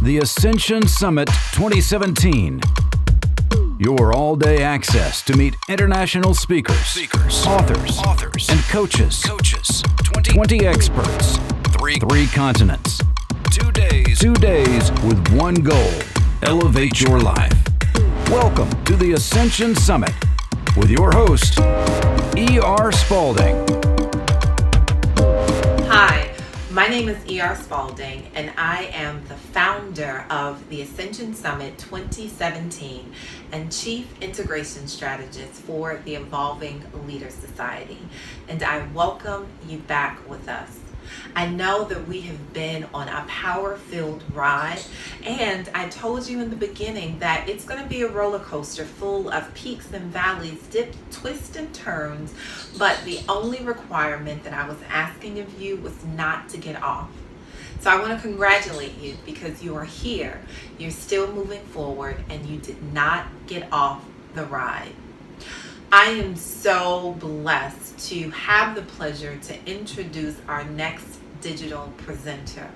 The Ascension Summit 2017. Your all-day access to meet international speakers, authors, and coaches. 20 experts, three continents. 2 days. 2 days with one goal: elevate your life. Welcome to the Ascension Summit with your host, E.R. Spalding. Hi, my name is E.R. Spalding, and I am the founder of the Ascension Summit 2017 and Chief Integration Strategist for the Evolving Leader Society. And I welcome you back with us. I know that we have been on a power-filled ride, and I told you in the beginning that it's going to be a roller coaster full of peaks and valleys, dips, twists, and turns, but the only requirement that I was asking of you was not to get off. So I want to congratulate you because you are here, you're still moving forward, and you did not get off the ride. I am so blessed to have the pleasure to introduce our next digital presenter.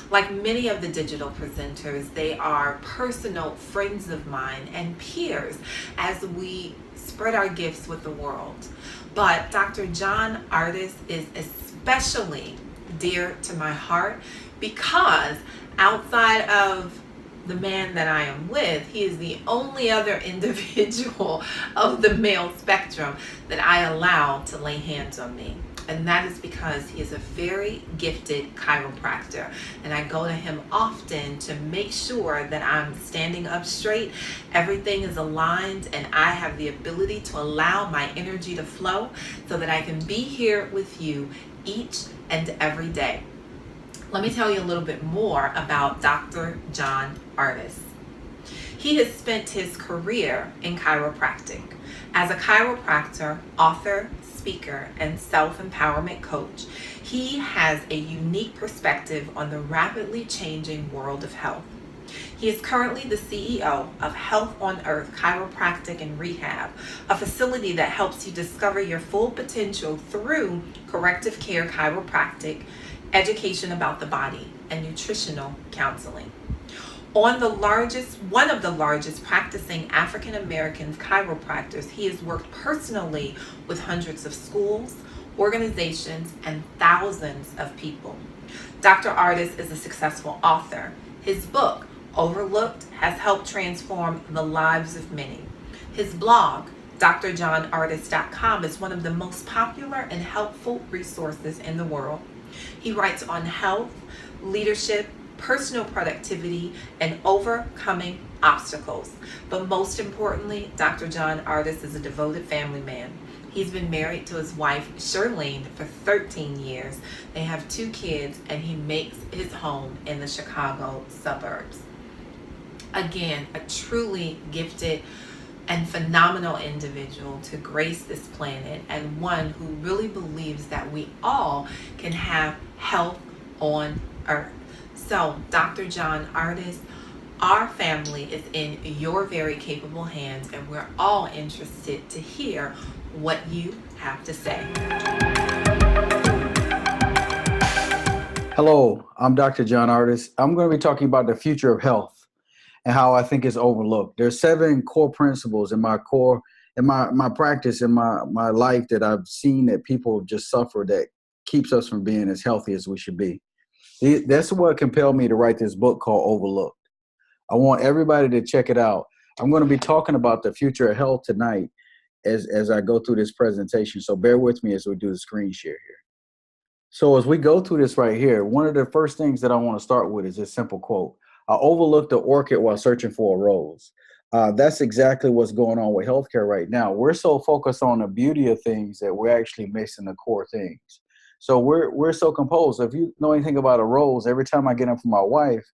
Like many of the digital presenters, they are personal friends of mine and peers as we spread our gifts with the world. But Dr. John Artis is especially dear to my heart because outside of the man that I am with, he is the only other individual of the male spectrum that I allow to lay hands on me. And that is because he is a very gifted chiropractor. And I go to him often to make sure that I'm standing up straight, everything is aligned, and I have the ability to allow my energy to flow so that I can be here with you each and every day. Let me tell you a little bit more about Dr. John Artis. He has spent his career in chiropractic. As a chiropractor, author, speaker, and self-empowerment coach, he has a unique perspective on the rapidly changing world of health. He is currently the CEO of Health on Earth Chiropractic and Rehab, a facility that helps you discover your full potential through corrective care chiropractic, education about the body, and nutritional counseling. One of the largest practicing African American chiropractors, he has worked personally with hundreds of schools, organizations, and thousands of people. Dr. Artis is a successful author. His book, Overlooked, has helped transform the lives of many. His blog, drjohnartis.com, is one of the most popular and helpful resources in the world. He writes on health, leadership, personal productivity, and overcoming obstacles. But most importantly, Dr. John Artis is a devoted family man. He's been married to his wife, Shirlene, for 13 years. They have 2 kids, and he makes his home in the Chicago suburbs. Again, a truly gifted and phenomenal individual to grace this planet, and one who really believes that we all can have health on earth. So, Dr. John Artis, our family is in your very capable hands, and we're all interested to hear what you have to say. Hello, I'm Dr. John Artis. I'm going to be talking about the future of health and how I think it's overlooked. There's 7 core principles in my practice, in my life that I've seen that people just suffer that keeps us from being as healthy as we should be. That's what compelled me to write this book called Overlooked. I want everybody to check it out. I'm going to be talking about the future of health tonight as I go through this presentation. So bear with me as we do the screen share here. So as we go through this right here, one of the first things that I want to start with is this simple quote: "I overlooked the orchid while searching for a rose." That's exactly what's going on with healthcare right now. We're so focused on the beauty of things that we're actually missing the core things. So we're so composed. If you know anything about a rose, every time I get them from my wife,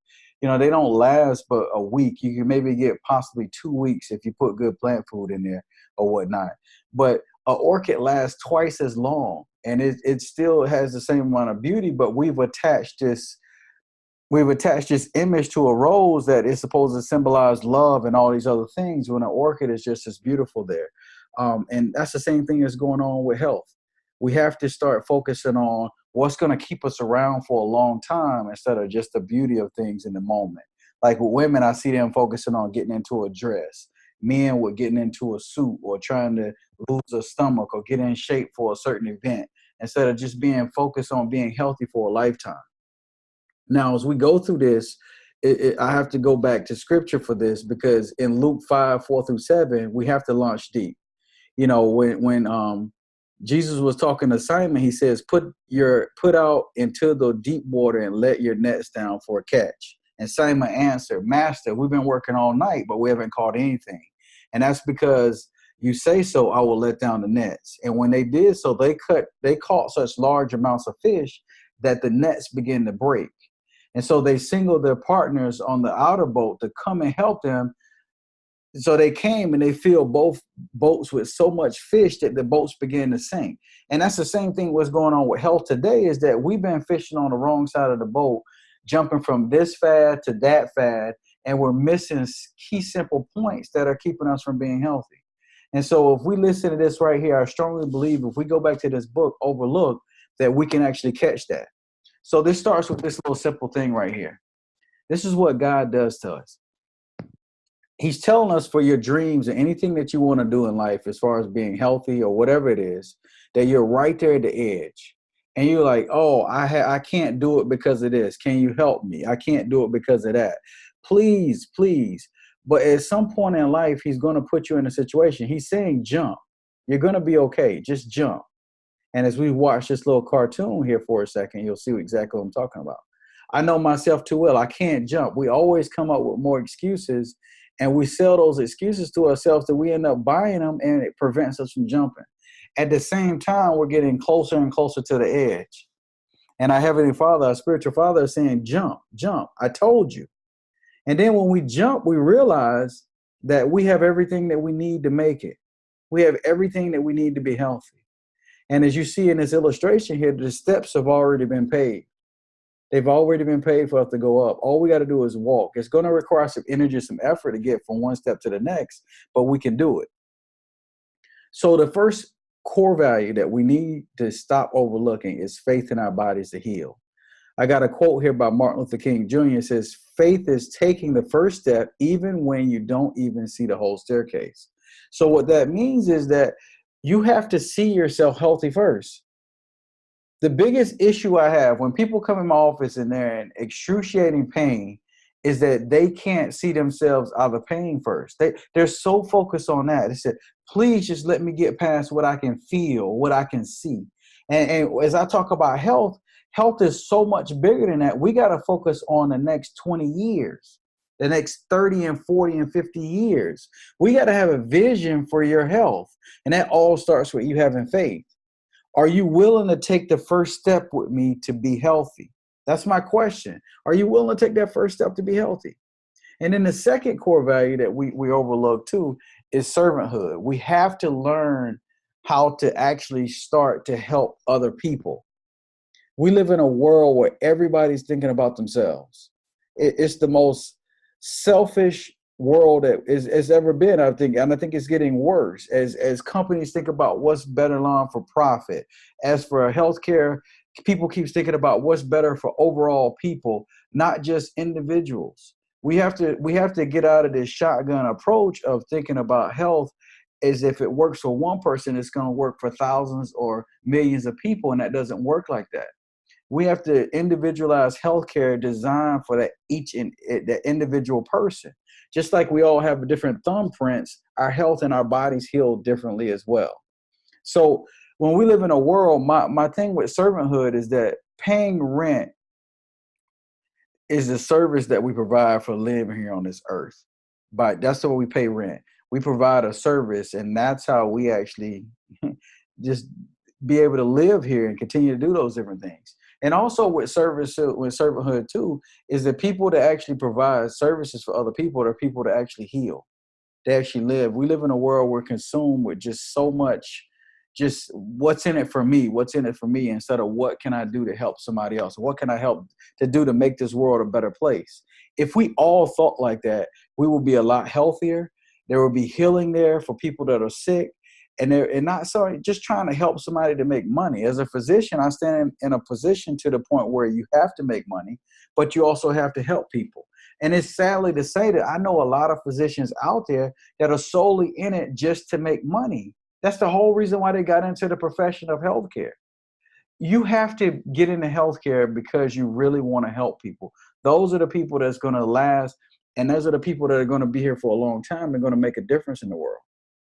they don't last but a week. You can maybe get possibly 2 weeks if you put good plant food in there or whatnot. But an orchid lasts twice as long, and it still has the same amount of beauty, but we've attached this image to a rose that is supposed to symbolize love and all these other things, when an orchid is just as beautiful there. And that's the same thing that's going on with health. We have to start focusing on what's going to keep us around for a long time instead of just the beauty of things in the moment. Like with women, I see them focusing on getting into a dress. Men with getting into a suit or trying to lose a stomach or get in shape for a certain event instead of just being focused on being healthy for a lifetime. Now, as we go through this, I have to go back to scripture for this, because in Luke 5:4-7, we have to launch deep. You know, when Jesus was talking to Simon, he says, put out into the deep water and let your nets down for a catch. And Simon answered, Master, we've been working all night, but we haven't caught anything. And that's because you say so, I will let down the nets. And when they did so, they caught such large amounts of fish that the nets began to break. And so they signaled their partners on the outer boat to come and help them. So they came and they filled both boats with so much fish that the boats began to sink. And that's the same thing what's going on with health today, is that we've been fishing on the wrong side of the boat, jumping from this fad to that fad, and we're missing key simple points that are keeping us from being healthy. And so if we listen to this right here, I strongly believe if we go back to this book, Overlook, that we can actually catch that. So this starts with this little simple thing right here. This is what God does to us. He's telling us for your dreams and anything that you want to do in life, as far as being healthy or whatever it is, that you're right there at the edge. And you're like, oh, I can't do it because of this. Can you help me? I can't do it because of that. Please, please. But at some point in life, he's going to put you in a situation. He's saying jump. You're going to be okay. Just jump. And as we watch this little cartoon here for a second, you'll see exactly what I'm talking about. I know myself too well. I can't jump. We always come up with more excuses, and we sell those excuses to ourselves that we end up buying them, and it prevents us from jumping. At the same time, we're getting closer and closer to the edge. And our Heavenly Father, our spiritual Father, is saying, jump, jump. I told you. And then when we jump, we realize that we have everything that we need to make it. We have everything that we need to be healthy. And as you see in this illustration here, the steps have already been paid. They've already been paid for us to go up. All we got to do is walk. It's going to require some energy, some effort to get from one step to the next, but we can do it. So the first core value that we need to stop overlooking is faith in our bodies to heal. I got a quote here by Martin Luther King Jr. It says, faith is taking the first step even when you don't even see the whole staircase. So what that means is that you have to see yourself healthy first. The biggest issue I have when people come in my office and they're in excruciating pain is that they can't see themselves out of pain first. They're so focused on that. They said, please just let me get past what I can feel, what I can see. And as I talk about health, health is so much bigger than that. We got to focus on the next 20 years, the next 30 and 40 and 50 years. We got to have a vision for your health. And that all starts with you having faith. Are you willing to take the first step with me to be healthy? That's my question. Are you willing to take that first step to be healthy? And then the second core value that we overlook too is servanthood. We have to learn how to actually start to help other people. We live in a world where everybody's thinking about themselves. It's the most selfish world that has ever been, I think, and I think it's getting worse as companies think about what's better long for profit. As for healthcare, people keep thinking about what's better for overall people, not just individuals. We have to get out of this shotgun approach of thinking about health as if it works for one person, it's going to work for thousands or millions of people, and that doesn't work like that. We have to individualize healthcare designed for that individual person. Just like we all have different thumbprints, our health and our bodies heal differently as well. So when we live in a world, my thing with servanthood is that paying rent is the service that we provide for living here on this earth. But that's what we pay rent. We provide a service, and that's how we actually just be able to live here and continue to do those different things. And also with servanthood too, is the people that actually provide services for other people are people that actually heal. They actually live. We live in a world we're consumed with just so much, just what's in it for me, instead of what can I do to help somebody else? What can I help to do to make this world a better place? If we all thought like that, we would be a lot healthier. There will be healing there for people that are sick. And not just trying to help somebody to make money. As a physician, I stand in a position to the point where you have to make money, but you also have to help people. And it's sadly to say that I know a lot of physicians out there that are solely in it just to make money. That's the whole reason why they got into the profession of healthcare. You have to get into healthcare because you really want to help people. Those are the people that's going to last, and those are the people that are going to be here for a long time and going to make a difference in the world.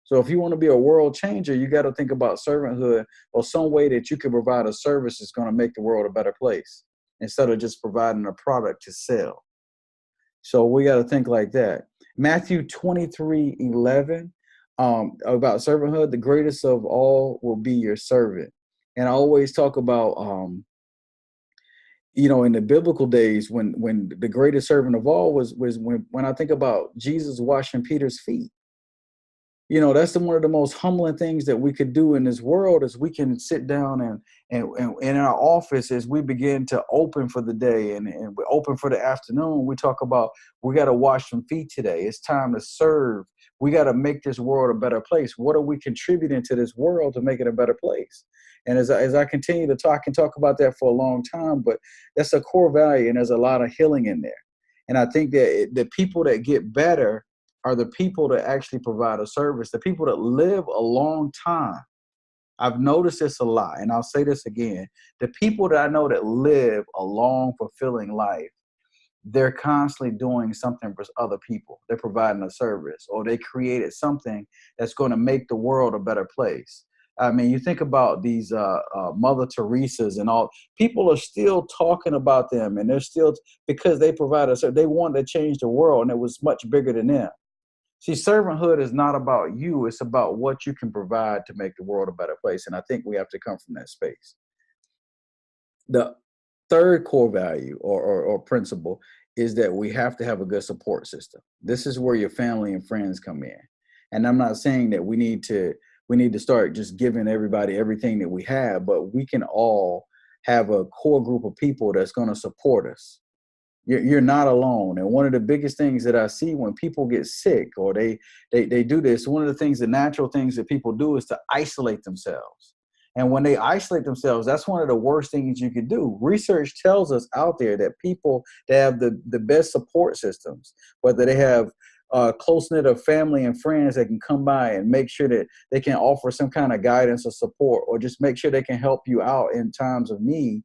So if you want to be a world changer, you got to think about servanthood or some way that you can provide a service that's going to make the world a better place instead of just providing a product to sell. So we got to think like that. Matthew 23:11, about servanthood, the greatest of all will be your servant. And I always talk about, in the biblical days when the greatest servant of all was when I think about Jesus washing Peter's feet. That's one of the most humbling things that we could do in this world is we can sit down and in our office as we begin to open for the day and we open for the afternoon. We talk about we got to wash some feet today. It's time to serve. We got to make this world a better place. What are we contributing to this world to make it a better place? And as I continue to talk about that for a long time, but that's a core value and there's a lot of healing in there. And I think that the people that get better are the people that actually provide a service, the people that live a long time. I've noticed this a lot, and I'll say this again. The people that I know that live a long, fulfilling life, they're constantly doing something for other people. They're providing a service, or they created something that's going to make the world a better place. I mean, you think about these Mother Teresa's and all. People are still talking about them, and they're still, because they provide a service. They wanted to change the world, and it was much bigger than them. See, servanthood is not about you. It's about what you can provide to make the world a better place. And I think we have to come from that space. The third core value or principle is that we have to have a good support system. This is where your family and friends come in. And I'm not saying that we need to start just giving everybody everything that we have, but we can all have a core group of people that's going to support us. You're not alone. And one of the biggest things that I see when people get sick or they do this, one of the things, the natural things that people do is to isolate themselves. And when they isolate themselves, that's one of the worst things you could do. Research tells us out there that people that have the best support systems, whether they have close-knit of family and friends that can come by and make sure that they can offer some kind of guidance or support, or just make sure they can help you out in times of need,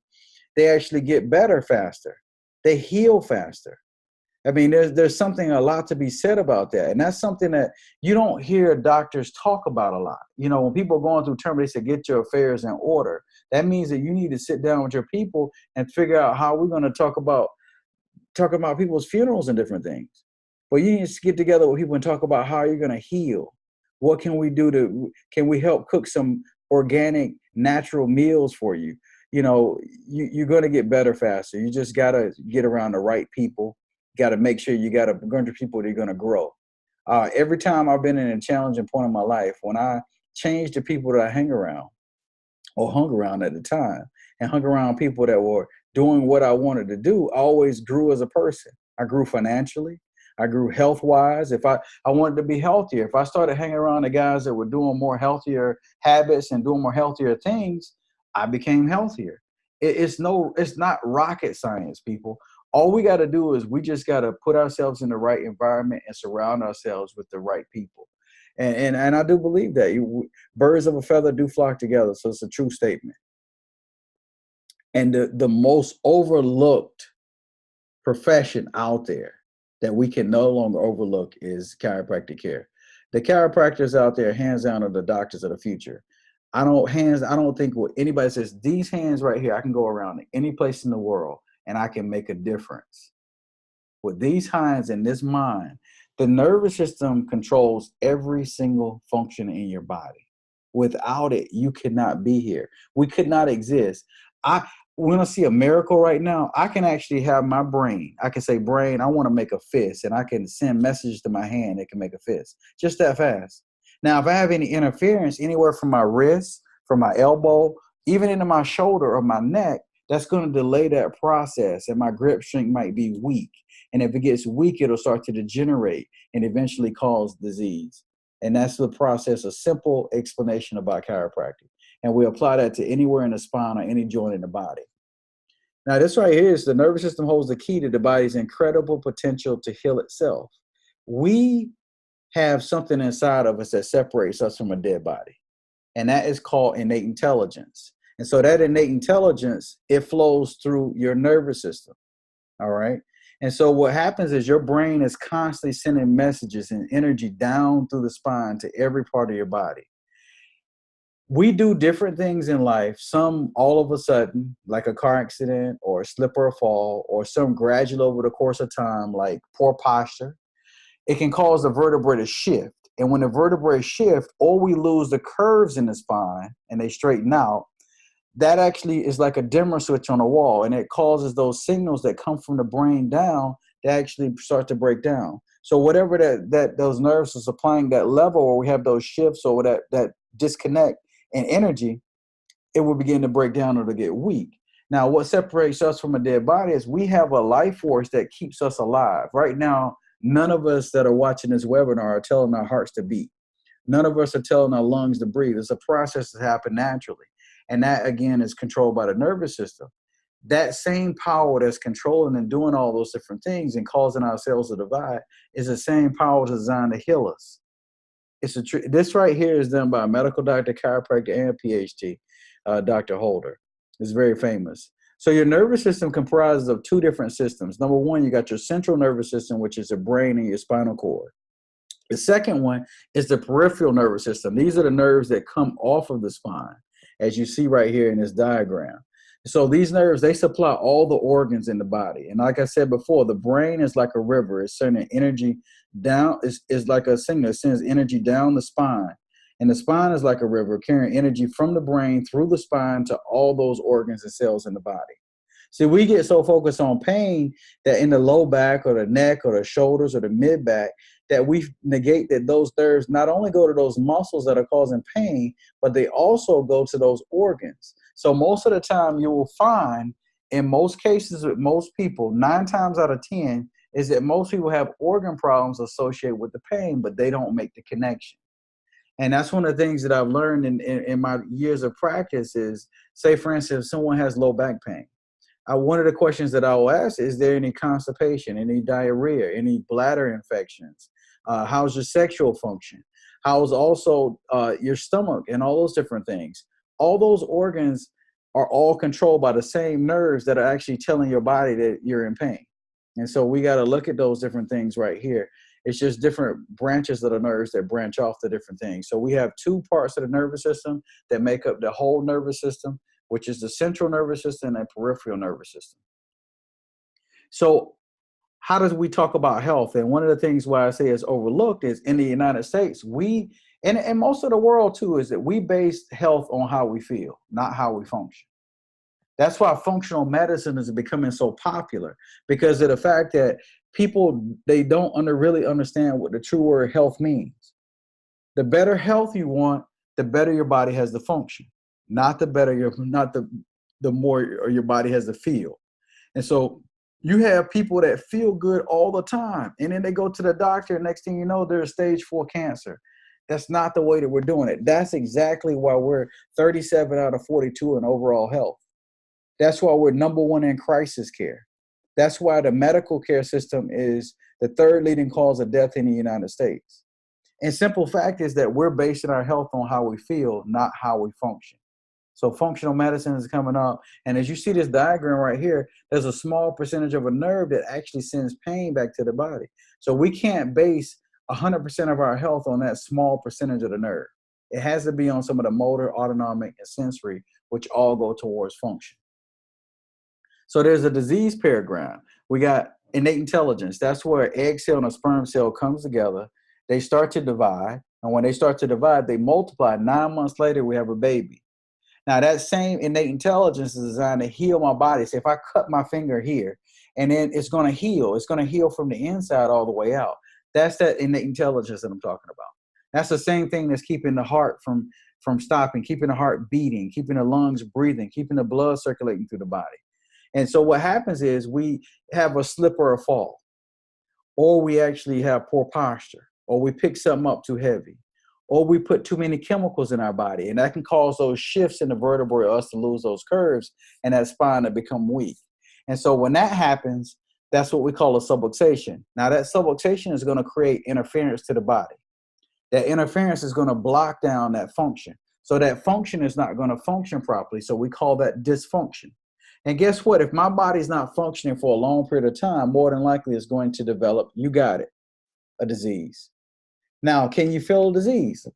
they actually get better faster. They heal faster. I mean, there's something a lot to be said about that. And that's something that you don't hear doctors talk about a lot. When people are going through term, they say, get your affairs in order. That means that you need to sit down with your people and figure out how we're going to talk about people's funerals and different things. But you need to get together with people and talk about how you're going to heal. What can we do can we help cook some organic, natural meals for you? You're going to get better faster. You just got to get around the right people. You got to make sure you got a bunch of people that are going to grow. Every time I've been in a challenging point in my life, when I changed the people that I hung around at the time and hung around people that were doing what I wanted to do, I always grew as a person. I grew financially. I grew health-wise. If I wanted to be healthier, if I started hanging around the guys that were doing more healthier habits and doing more healthier things, I became healthier. It's not rocket science, people. All we got to do is we just got to put ourselves in the right environment and surround ourselves with the right people. And I do believe that birds of a feather do flock together. So it's a true statement. And the most overlooked profession out there that we can no longer overlook is chiropractic care. The chiropractors out there, hands down, are the doctors of the future. I don't think what anybody says, these hands right here, I can go around any place in the world and I can make a difference. With these hands and this mind, the nervous system controls every single function in your body. Without it, you could not be here. We could not exist. When I see a miracle right now, I can actually have my brain. I can say, brain, I want to make a fist, and I can send messages to my hand that can make a fist. Just that fast. Now, if I have any interference anywhere from my wrist, from my elbow, even into my shoulder or my neck, that's going to delay that process, and my grip strength might be weak. And if it gets weak, it'll start to degenerate and eventually cause disease. And that's the process, a simple explanation about chiropractic. And we apply that to anywhere in the spine or any joint in the body. Now, this right here is the nervous system holds the key to the body's incredible potential to heal itself. We have something inside of us that separates us from a dead body, and that is called innate intelligence. And so that innate intelligence, it flows through your nervous system. All right. And so what happens is your brain is constantly sending messages and energy down through the spine to every part of your body. We do different things in life, some all of a sudden, like a car accident or a slip or a fall, or some gradual over the course of time, like poor posture. It can cause the vertebrae to shift. And when the vertebrae shift, or we lose the curves in the spine and they straighten out, that actually is like a dimmer switch on a wall, and it causes those signals that come from the brain down to actually start to break down. So whatever that those nerves are supplying that level, where we have those shifts or that disconnect in energy, it will begin to break down or to get weak. Now, what separates us from a dead body is we have a life force that keeps us alive. Right now, none of us that are watching this webinar are telling our hearts to beat. None of us are telling our lungs to breathe. It's a process that happens naturally. And that, again, is controlled by the nervous system. That same power that's controlling and doing all those different things and causing our cells to divide is the same power designed to heal us. This right here is done by a medical doctor, chiropractor, and PhD, Dr. Holder. It's very famous. So your nervous system comprises of two different systems. Number one, you got your central nervous system, which is the brain and your spinal cord. The second one is the peripheral nervous system. These are the nerves that come off of the spine, as you see right here in this diagram. So these nerves, they supply all the organs in the body. And like I said before, the brain is like a river. It's sending energy down, is like a signal. It sends energy down the spine. And the spine is like a river, carrying energy from the brain through the spine to all those organs and cells in the body. See, we get so focused on pain that in the low back or the neck or the shoulders or the mid back, that we negate that those nerves not only go to those muscles that are causing pain, but they also go to those organs. So most of the time you will find, in most cases with most people, 9 times out of 10, is that most people have organ problems associated with the pain, but they don't make the connection. And that's one of the things that I've learned in my years of practice is, say, for instance, if someone has low back pain, one of the questions that I will ask is there any constipation, any diarrhea, any bladder infections? How's your sexual function? How's also your stomach and all those different things? All those organs are all controlled by the same nerves that are actually telling your body that you're in pain. And so we got to look at those different things right here. It's just different branches of the nerves that branch off the different things. So we have 2 parts of the nervous system that make up the whole nervous system, which is the central nervous system and peripheral nervous system. So how does we talk about health? And one of the things why I say it's overlooked is in the United States, and most of the world too, is that we base health on how we feel, not how we function. That's why functional medicine is becoming so popular, because of the fact that people, they don't really understand what the true word health means. The better health you want, the better your body has to function, not the more your body has to feel. And so you have people that feel good all the time, and then they go to the doctor, and next thing you know, they're stage 4 cancer. That's not the way that we're doing it. That's exactly why we're 37 out of 42 in overall health. That's why we're number 1 in crisis care. That's why the medical care system is the 3rd leading cause of death in the United States. And simple fact is that we're basing our health on how we feel, not how we function. So functional medicine is coming up. And as you see this diagram right here, there's a small percentage of a nerve that actually sends pain back to the body. So we can't base 100% of our health on that small percentage of the nerve. It has to be on some of the motor, autonomic, and sensory, which all go towards function. So there's a disease paradigm. We got innate intelligence. That's where an egg cell and a sperm cell comes together. They start to divide. And when they start to divide, they multiply. 9 months later, we have a baby. Now, that same innate intelligence is designed to heal my body. So if I cut my finger here, and then it's going to heal. It's going to heal from the inside all the way out. That's that innate intelligence that I'm talking about. That's the same thing that's keeping the heart from stopping, keeping the heart beating, keeping the lungs breathing, keeping the blood circulating through the body. And so what happens is we have a slip or a fall, or we actually have poor posture, or we pick something up too heavy, or we put too many chemicals in our body. And that can cause those shifts in the vertebrae, us to lose those curves and that spine to become weak. And so when that happens, that's what we call a subluxation. Now that subluxation is going to create interference to the body. That interference is going to block down that function. So that function is not going to function properly. So we call that dysfunction. And guess what? If my body's not functioning for a long period of time, more than likely it's going to develop, you got it, a disease. Now, can you feel a disease?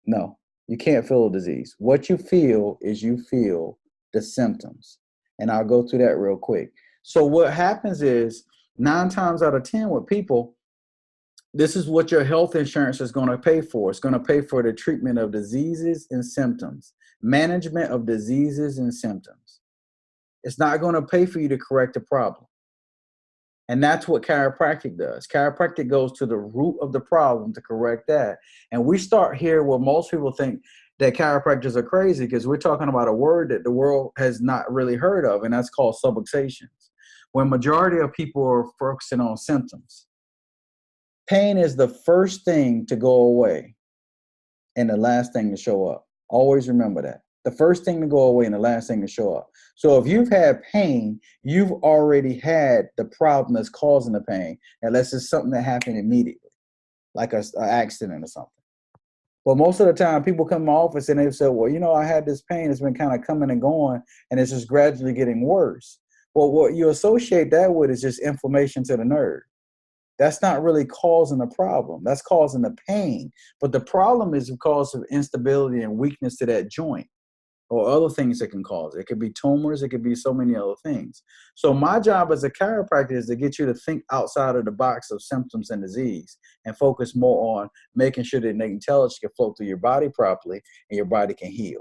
No, you can't feel a disease. What you feel is you feel the symptoms. And I'll go through that real quick. So what happens is 9 times out of 10 with people, this is what your health insurance is going to pay for. It's going to pay for the treatment of diseases and symptoms, management of diseases and symptoms. It's not going to pay for you to correct the problem. And that's what chiropractic does. Chiropractic goes to the root of the problem to correct that. And we start here where most people think that chiropractors are crazy, because we're talking about a word that the world has not really heard of, and that's called subluxations. When majority of people are focusing on symptoms. Pain is the first thing to go away and the last thing to show up. Always remember that. The first thing to go away and the last thing to show up. So if you've had pain, you've already had the problem that's causing the pain, unless it's something that happened immediately, like an accident or something. But most of the time, people come to my office and they've said, well, I had this pain. It's been kind of coming and going, and it's just gradually getting worse. Well, what you associate that with is just inflammation to the nerve. That's not really causing the problem. That's causing the pain. But the problem is because of instability and weakness to that joint, or other things that can cause it. It could be tumors. It could be so many other things. So my job as a chiropractor is to get you to think outside of the box of symptoms and disease and focus more on making sure that the intelligence can flow through your body properly and your body can heal.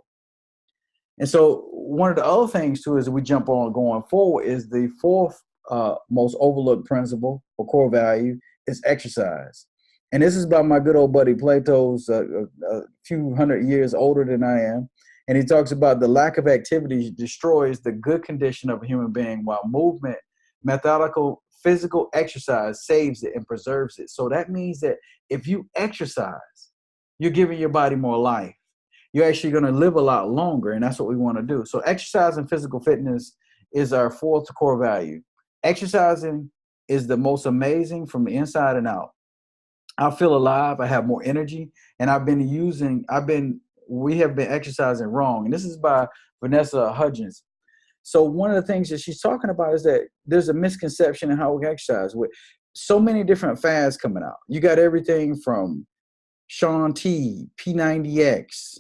And so one of the other things too, as we jump on going forward, is the fourth most overlooked principle or core value is exercise. And this is by my good old buddy Plato's a few hundred years older than I am. And he talks about the lack of activity destroys the good condition of a human being, while movement, methodical physical exercise saves it and preserves it. So that means that if you exercise, you're giving your body more life. You're actually going to live a lot longer, and that's what we want to do. So exercise and physical fitness is our fourth core value. Exercising is the most amazing from the inside and out. I feel alive. I have more energy, and we have been exercising wrong. And this is by Vanessa Hudgens. So one of the things that she's talking about is that there's a misconception in how we exercise with so many different fads coming out. You got everything from Shaun T, P90X,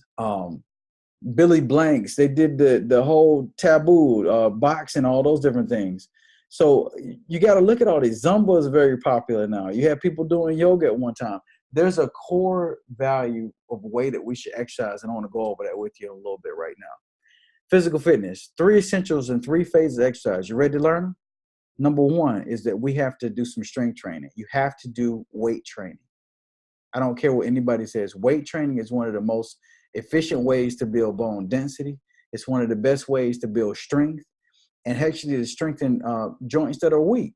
Billy Blanks. They did the whole taboo, boxing, all those different things. So you got to look at all these. Zumba is very popular now. You have people doing yoga at one time. There's a core value of way that we should exercise, and I want to go over that with you a little bit right now. Physical fitness, 3 essentials and 3 phases of exercise. You ready to learn them? Number 1 is that we have to do some strength training. You have to do weight training. I don't care what anybody says. Weight training is one of the most efficient ways to build bone density. It's one of the best ways to build strength and actually to strengthen joints that are weak.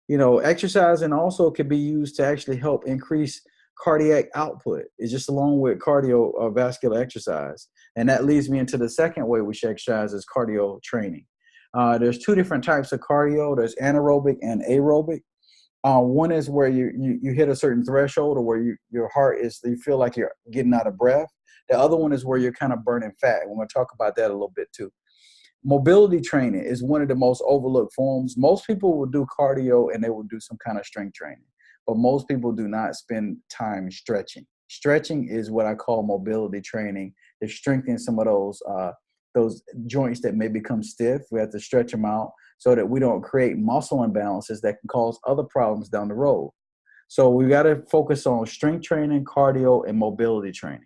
Exercising also can be used to actually help increase cardiac output. It's just along with cardiovascular exercise. And that leads me into the second way we should exercise is cardio training. There's 2 different types of cardio. There's anaerobic and aerobic. One is where you hit a certain threshold, or where your heart you feel like you're getting out of breath. The other one is where you're kind of burning fat. We're going to talk about that a little bit too. Mobility training is one of the most overlooked forms. Most people will do cardio and they will do some kind of strength training, but most people do not spend time stretching. Stretching is what I call mobility training. It's strengthening some of those joints that may become stiff. We have to stretch them out so that we don't create muscle imbalances that can cause other problems down the road. So we got to focus on strength training, cardio, and mobility training.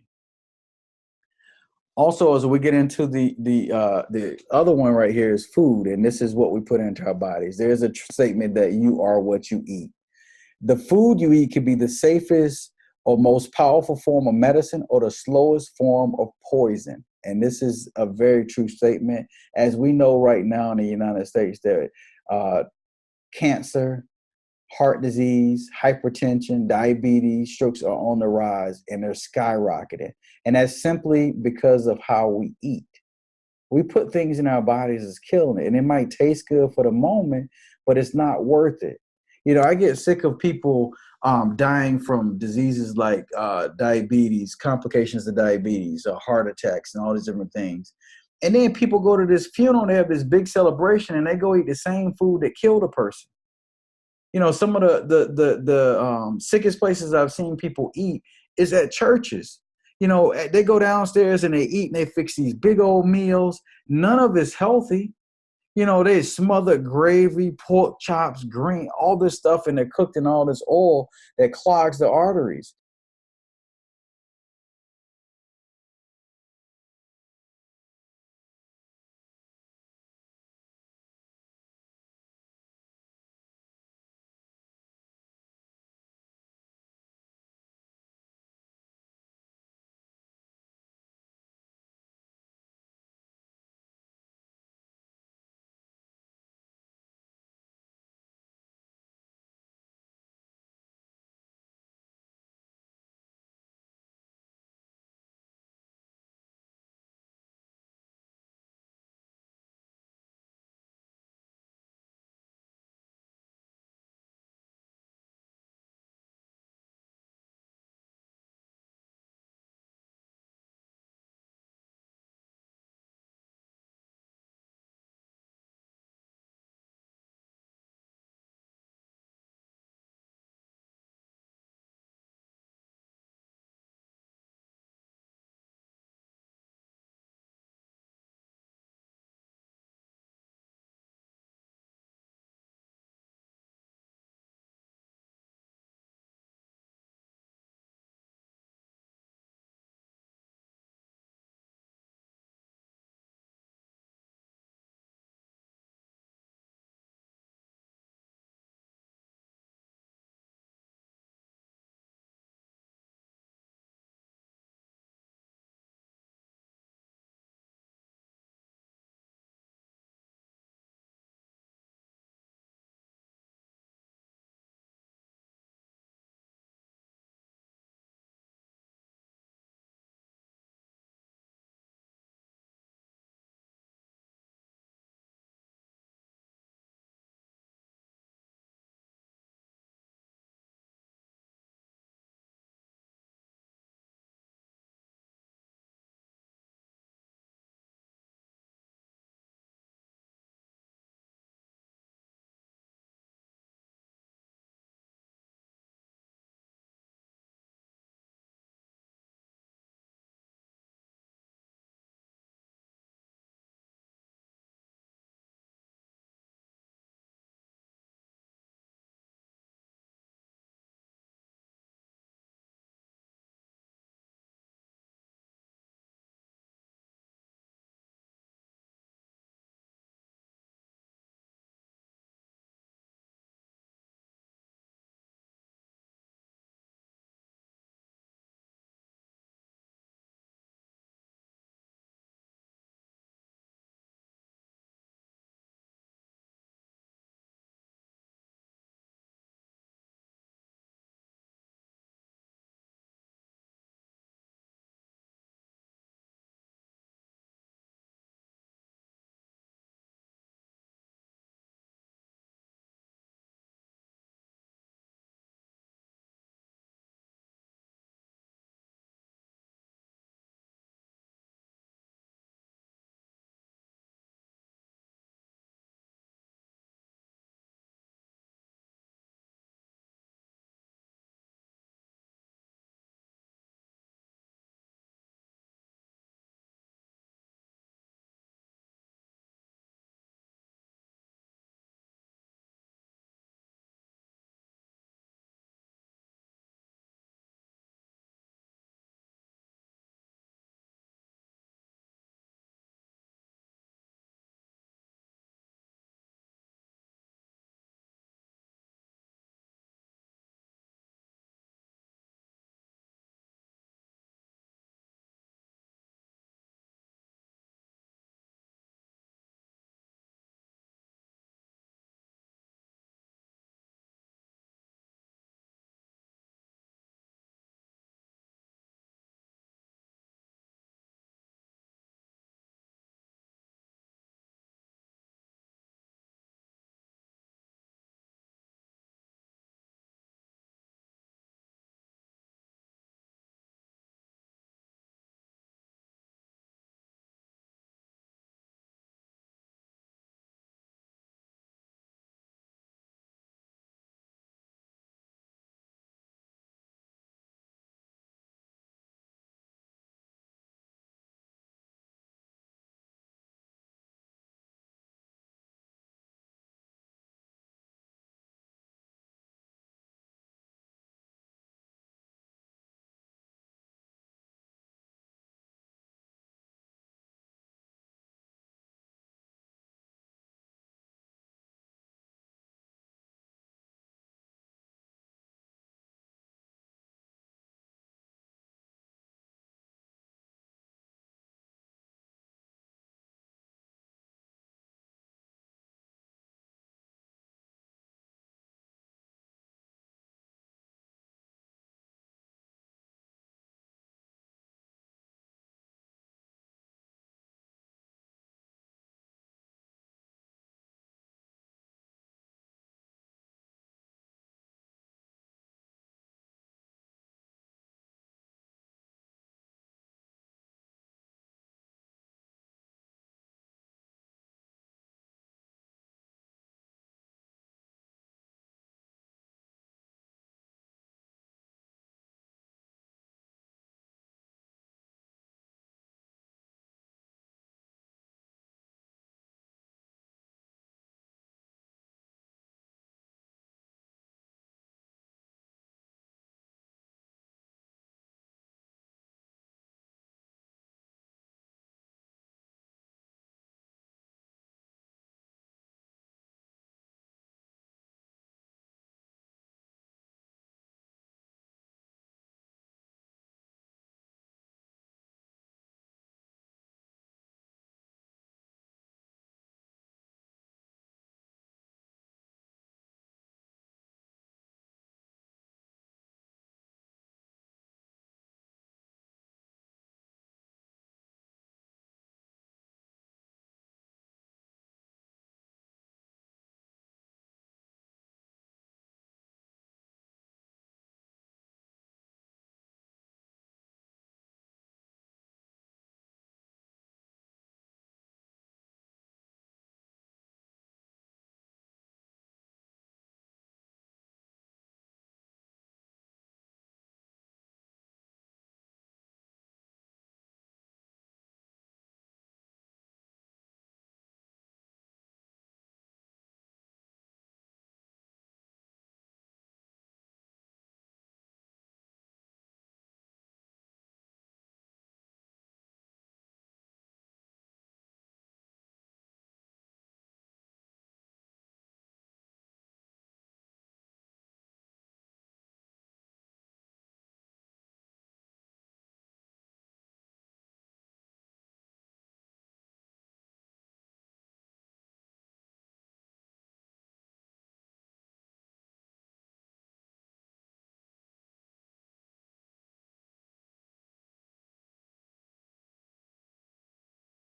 Also, as we get into the other one right here is food, and this is what we put into our bodies. There's a statement that you are what you eat. The food you eat could be the safest or most powerful form of medicine or the slowest form of poison. And this is a very true statement. As we know right now in the United States, that cancer, heart disease, hypertension, diabetes, strokes are on the rise, and they're skyrocketing. And that's simply because of how we eat. We put things in our bodies that's killing it, and it might taste good for the moment, but it's not worth it. I get sick of people dying from diseases like diabetes, complications of diabetes, heart attacks, and all these different things. And then people go to this funeral, they have this big celebration, and they go eat the same food that killed a person. Some of the sickest places I've seen people eat is at churches. They go downstairs and they eat and they fix these big old meals. None of it's healthy. They smothered gravy, pork chops, green, all this stuff, and they're cooked in all this oil that clogs the arteries.